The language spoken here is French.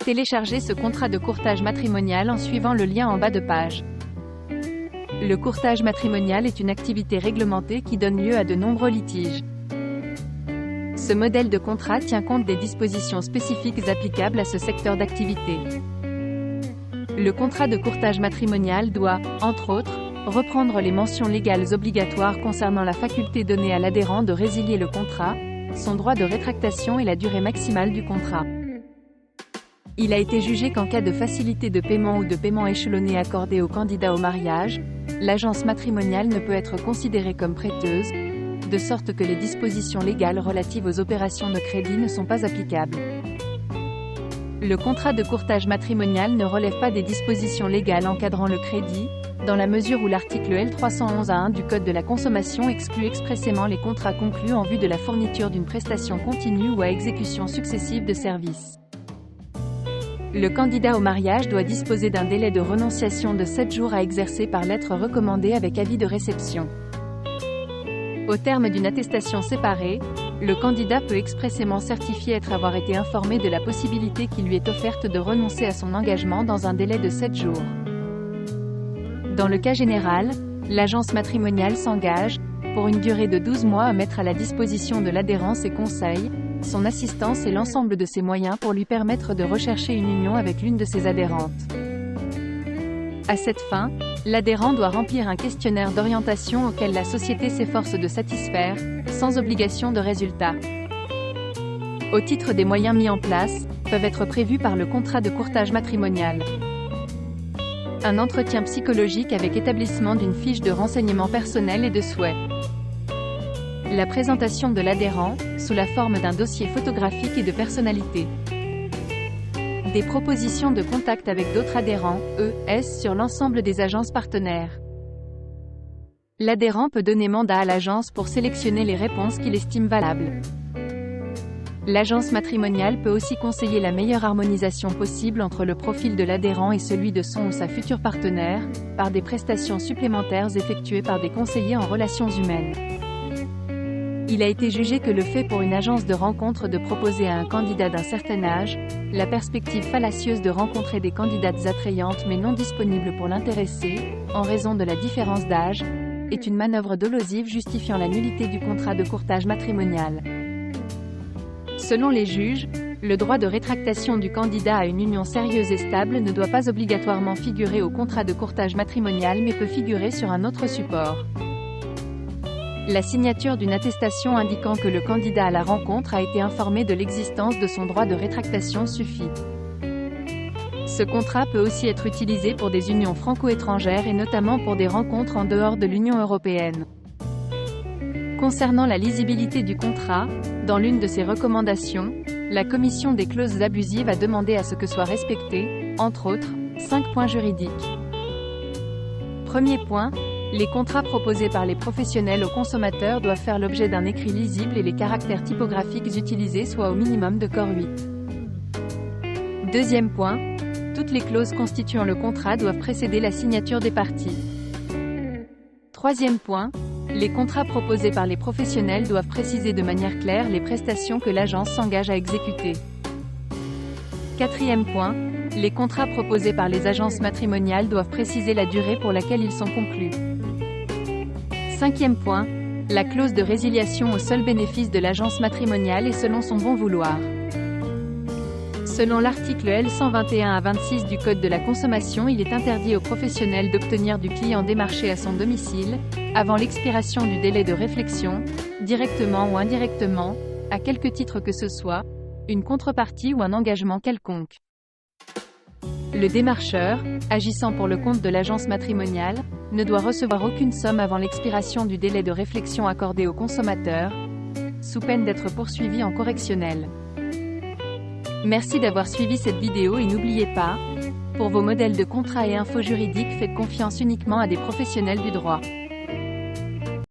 Téléchargez ce contrat de courtage matrimonial en suivant le lien en bas de page. Le courtage matrimonial est une activité réglementée qui donne lieu à de nombreux litiges. Ce modèle de contrat tient compte des dispositions spécifiques applicables à ce secteur d'activité. Le contrat de courtage matrimonial doit, entre autres, reprendre les mentions légales obligatoires concernant la faculté donnée à l'adhérent de résilier le contrat, son droit de rétractation et la durée maximale du contrat. Il a été jugé qu'en cas de facilité de paiement ou de paiement échelonné accordé au candidat au mariage, l'agence matrimoniale ne peut être considérée comme prêteuse, de sorte que les dispositions légales relatives aux opérations de crédit ne sont pas applicables. Le contrat de courtage matrimonial ne relève pas des dispositions légales encadrant le crédit, dans la mesure où l'article L311-1 du Code de la consommation exclut expressément les contrats conclus en vue de la fourniture d'une prestation continue ou à exécution successive de services. Le candidat au mariage doit disposer d'un délai de renonciation de 7 jours à exercer par lettre recommandée avec avis de réception. Au terme d'une attestation séparée, le candidat peut expressément certifier avoir été informé de la possibilité qui lui est offerte de renoncer à son engagement dans un délai de 7 jours. Dans le cas général, l'agence matrimoniale s'engage, pour une durée de 12 mois à mettre à la disposition de l'adhérent ses conseils, son assistance et l'ensemble de ses moyens pour lui permettre de rechercher une union avec l'une de ses adhérentes. À cette fin, l'adhérent doit remplir un questionnaire d'orientation auquel la société s'efforce de satisfaire, sans obligation de résultat. Au titre des moyens mis en place, peuvent être prévus par le contrat de courtage matrimonial. Un entretien psychologique avec établissement d'une fiche de renseignements personnels et de souhaits. La présentation de l'adhérent, sous la forme d'un dossier photographique et de personnalité. Des propositions de contact avec d'autres adhérents, ES sur l'ensemble des agences partenaires. L'adhérent peut donner mandat à l'agence pour sélectionner les réponses qu'il estime valables. L'agence matrimoniale peut aussi conseiller la meilleure harmonisation possible entre le profil de l'adhérent et celui de son ou sa future partenaire, par des prestations supplémentaires effectuées par des conseillers en relations humaines. Il a été jugé que le fait pour une agence de rencontre de proposer à un candidat d'un certain âge, la perspective fallacieuse de rencontrer des candidates attrayantes mais non disponibles pour l'intéressé, en raison de la différence d'âge, est une manœuvre dolosive justifiant la nullité du contrat de courtage matrimonial. Selon les juges, le droit de rétractation du candidat à une union sérieuse et stable ne doit pas obligatoirement figurer au contrat de courtage matrimonial mais peut figurer sur un autre support. La signature d'une attestation indiquant que le candidat à la rencontre a été informé de l'existence de son droit de rétractation suffit. Ce contrat peut aussi être utilisé pour des unions franco-étrangères et notamment pour des rencontres en dehors de l'Union européenne. Concernant la lisibilité du contrat, dans l'une de ses recommandations, la Commission des clauses abusives a demandé à ce que soient respectés, entre autres, 5 points juridiques. Premier point, les contrats proposés par les professionnels aux consommateurs doivent faire l'objet d'un écrit lisible et les caractères typographiques utilisés soient au minimum de corps 8. Deuxième point, toutes les clauses constituant le contrat doivent précéder la signature des parties. Troisième point, les contrats proposés par les professionnels doivent préciser de manière claire les prestations que l'agence s'engage à exécuter. Quatrième point, les contrats proposés par les agences matrimoniales doivent préciser la durée pour laquelle ils sont conclus. Cinquième point, la clause de résiliation au seul bénéfice de l'agence matrimoniale et selon son bon vouloir. Selon l'article L121-26 du Code de la consommation, il est interdit aux professionnels d'obtenir du client démarché à son domicile, avant l'expiration du délai de réflexion, directement ou indirectement, à quelque titre que ce soit, une contrepartie ou un engagement quelconque. Le démarcheur, agissant pour le compte de l'agence matrimoniale, ne doit recevoir aucune somme avant l'expiration du délai de réflexion accordé au consommateur, sous peine d'être poursuivi en correctionnel. Merci d'avoir suivi cette vidéo et n'oubliez pas, pour vos modèles de contrats et infos juridiques, faites confiance uniquement à des professionnels du droit.